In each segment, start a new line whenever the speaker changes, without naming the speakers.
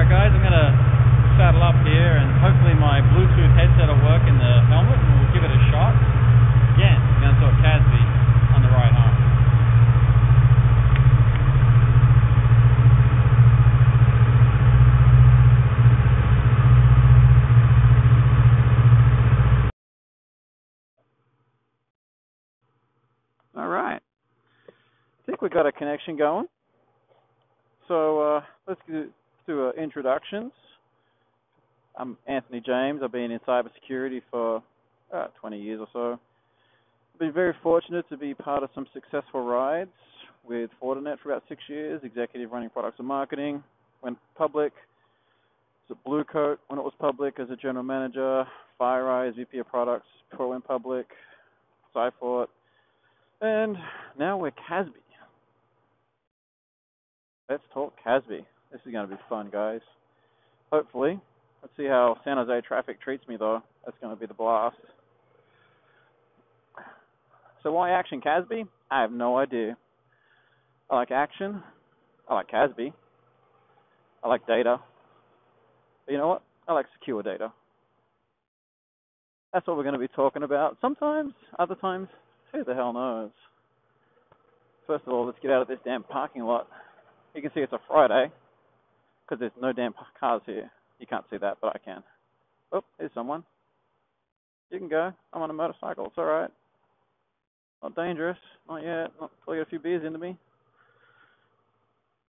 Alright guys, I'm going to saddle up here and hopefully my Bluetooth headset will work in the helmet and we'll give it a shot. Again, I'm going to talk CASB on the ride home. Alright, I think we've got a connection going. So let's do introductions. I'm Anthony James. I've been in cybersecurity for 20 years or so. I've been very fortunate to be part of some successful rides with Fortinet for about 6 years, executive running products and marketing. Went public, was at Blue Coat when it was public as a general manager, FireEye, VP of products before it went public, Cyfort, and now we're CASB. Let's talk CASB. This is going to be fun, guys. Hopefully. Let's see how San Jose traffic treats me, though. That's going to be the blast. So why action CASB? I have no idea. I like action. I like CASB. I like data. But you know what? I like secure data. That's what we're going to be talking about. Sometimes, other times, who the hell knows? First of all, let's get out of this damn parking lot. You can see it's a Friday because there's no damn cars here. You can't see that, but I can. Oh, here's someone. You can go. I'm on a motorcycle. It's all right. Not dangerous. Not yet. Not until I get a few beers into me.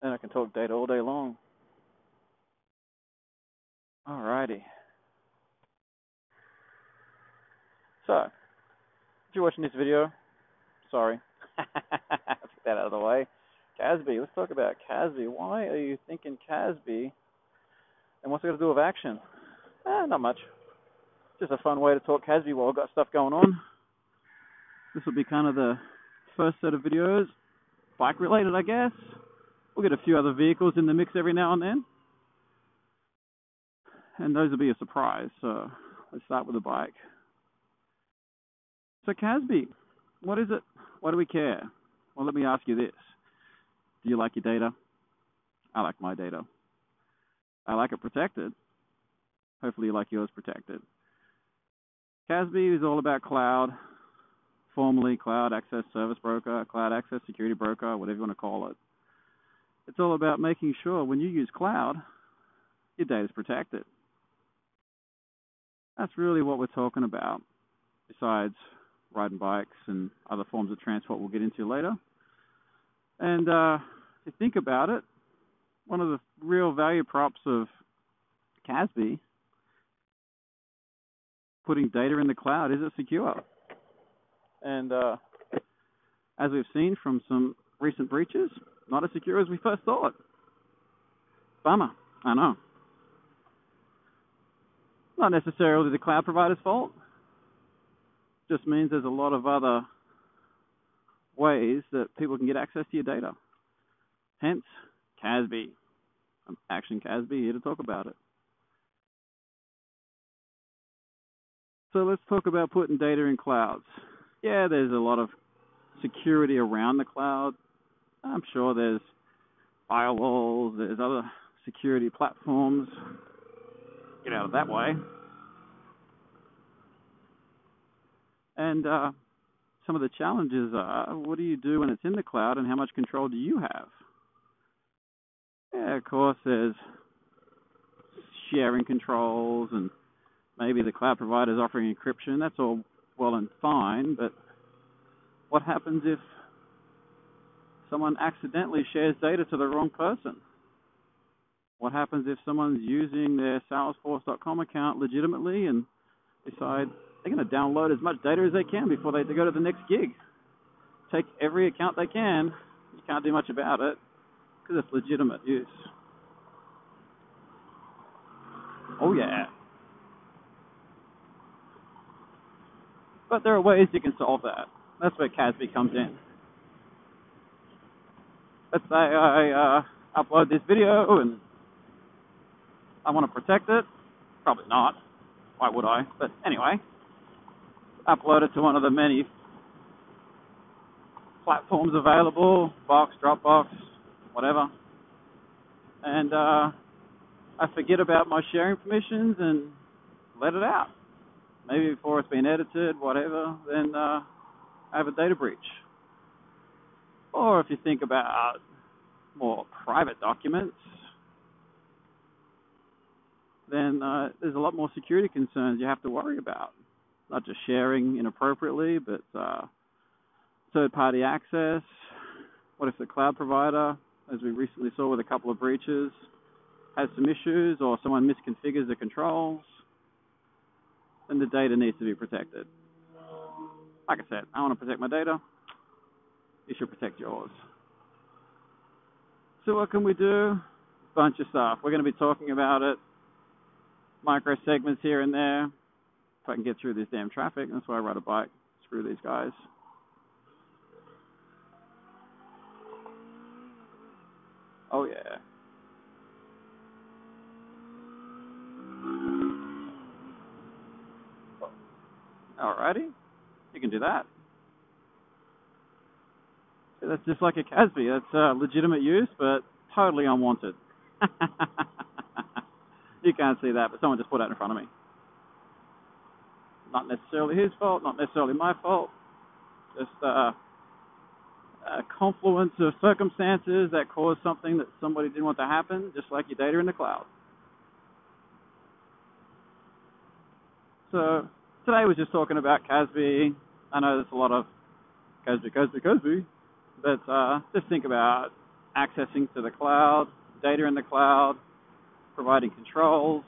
Then I can talk data all day long. All righty. So, if you're watching this video, sorry. Let's get that out of the way. CASB. Let's talk about CASB. Why are you thinking CASB? And what's it got to do with action? Not much. Just a fun way to talk CASB while we've got stuff going on. This will be kind of the first set of videos, bike related, I guess. We'll get a few other vehicles in the mix every now and then. And those will be a surprise. So let's start with the bike. So CASB, what is it? Why do we care? Well, let me ask you this. Do you like your data? I like my data. I like it protected. Hopefully you like yours protected. CASB is all about cloud, formerly Cloud Access Service Broker, Cloud Access Security Broker, whatever you want to call it. It's all about making sure when you use cloud, your data is protected. That's really what we're talking about, besides riding bikes and other forms of transport we'll get into later. And if you think about it, one of the real value props of CASB, putting data in the cloud, is it secure? And as we've seen from some recent breaches, not as secure as we first thought. Bummer, I know. Not necessarily the cloud provider's fault. Just means there's a lot of other ways that people can get access to your data. Hence, CASB. I'm Action CASB, here to talk about it. So let's talk about putting data in clouds. Yeah, there's a lot of security around the cloud. I'm sure there's firewalls, there's other security platforms. Get out of that way. And some of the challenges are, what do you do when it's in the cloud and how much control do you have? Yeah, of course, there's sharing controls and maybe the cloud provider's offering encryption. That's all well and fine, but what happens if someone accidentally shares data to the wrong person? What happens if someone's using their Salesforce.com account legitimately and decide they're going to download as much data as they can before they go to the next gig? Take every account they can. You can't do much about it because it's legitimate use. Oh, yeah. But there are ways you can solve that. That's where CASB comes in. Let's say I upload this video and I want to protect it. Probably not. Why would I? But anyway, upload it to one of the many platforms available, Box, Dropbox, whatever. And I forget about my sharing permissions and let it out. Maybe before it's been edited, whatever, then I have a data breach. Or if you think about more private documents, then there's a lot more security concerns you have to worry about. Not just sharing inappropriately, but third-party access. What if the cloud provider, as we recently saw with a couple of breaches, has some issues or someone misconfigures the controls? Then the data needs to be protected. Like I said, I want to protect my data. You should protect yours. So what can we do? Bunch of stuff. We're going to be talking about it. Micro segments here and there. If I can get through this damn traffic, that's why I ride a bike. Screw these guys. Oh yeah. Alrighty. You can do that. So that's just like a CASB. That's legitimate use, but totally unwanted. You can't see that, but someone just put that in front of me. Not necessarily his fault, not necessarily my fault. Just a confluence of circumstances that caused something that somebody didn't want to happen, just like your data in the cloud. So today we're just talking about CASB. I know there's a lot of CASB, but just think about accessing to the cloud, data in the cloud, providing controls,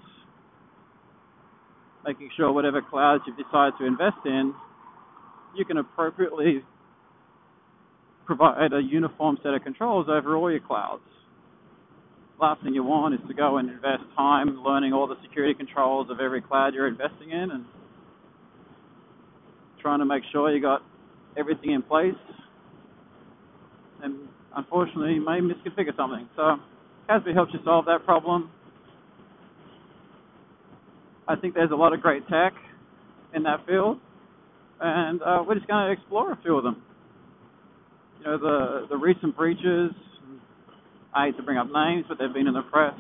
making sure whatever clouds you've decided to invest in, you can appropriately provide a uniform set of controls over all your clouds. Last thing you want is to go and invest time learning all the security controls of every cloud you're investing in and trying to make sure you got everything in place. And unfortunately, you may misconfigure something. So CASB helps you solve that problem. I think there's a lot of great tech in that field, and we're just going to explore a few of them. You know, the recent breaches, I hate to bring up names, but they've been in the press.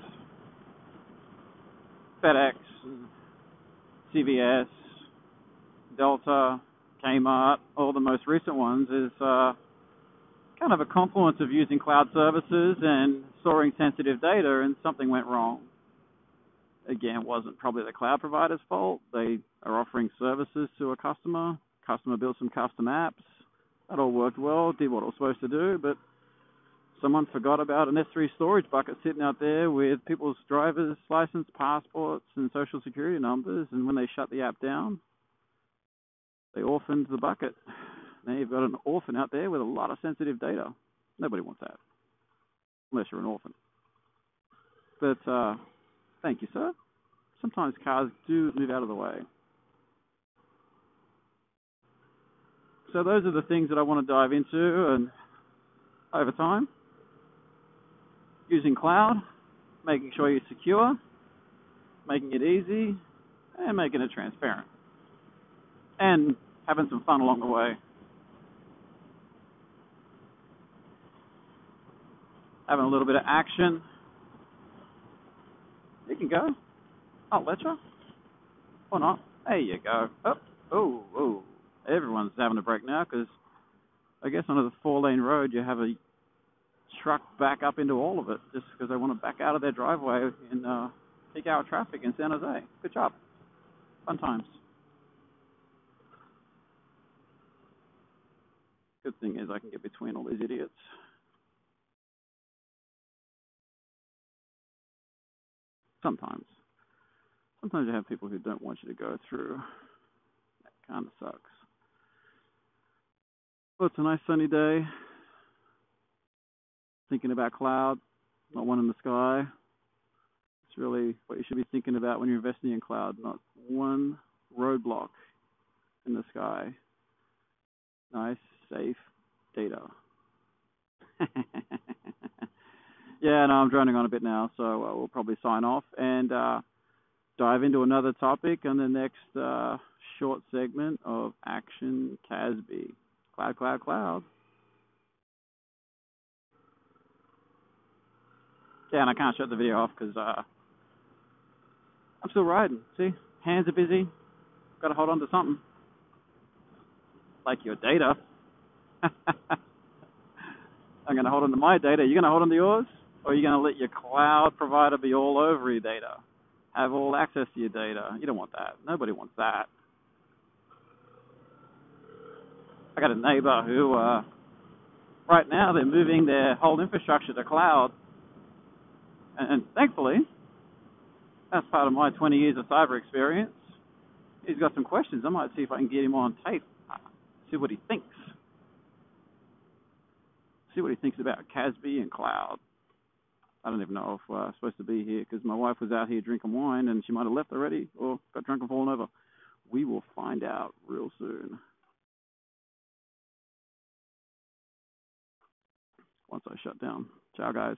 FedEx, CVS, Delta, Kmart, all the most recent ones is kind of a confluence of using cloud services and storing sensitive data, and something went wrong. Again, it wasn't probably the cloud provider's fault. They are offering services to a customer. Customer built some custom apps. That all worked well, did what it was supposed to do, but someone forgot about an S3 storage bucket sitting out there with people's driver's license, passports, and social security numbers, and when they shut the app down, they orphaned the bucket. Now you've got an orphan out there with a lot of sensitive data. Nobody wants that, unless you're an orphan. But thank you, sir. Sometimes cars do move out of the way. So those are the things that I want to dive into, and over time, using cloud, making sure you're secure, making it easy, and making it transparent, and having some fun along the way. Having a little bit of action. You can go. I'll let you. Or not. There you go. Oh. Everyone's having a break now because I guess on the 4-lane road you have a truck back up into all of it just because they want to back out of their driveway in peak hour traffic in San Jose. Good job. Fun times. Good thing is I can get between all these idiots. Sometimes you have people who don't want you to go through. That kind of sucks. Well, it's a nice sunny day. Thinking about cloud, not one in the sky. It's really what you should be thinking about when you're investing in cloud, not one roadblock in the sky. Nice, safe data. Yeah, no, I'm droning on a bit now, so we'll probably sign off and dive into another topic on the next short segment of Action CASB. Cloud. Yeah, and I can't shut the video off because I'm still riding. See, hands are busy. Got to hold on to something, like your data. I'm going to hold on to my data. You going to hold on to yours? Or are you going to let your cloud provider be all over your data? Have all access to your data? You don't want that. Nobody wants that. I got a neighbor who, right now, they're moving their whole infrastructure to cloud. And thankfully, that's part of my 20 years of cyber experience. He's got some questions. I might see if I can get him on tape, see what he thinks. See what he thinks about CASB and cloud. I don't even know if I'm supposed to be here because my wife was out here drinking wine and she might have left already or got drunk and fallen over. We will find out real soon. Once I shut down. Ciao, guys.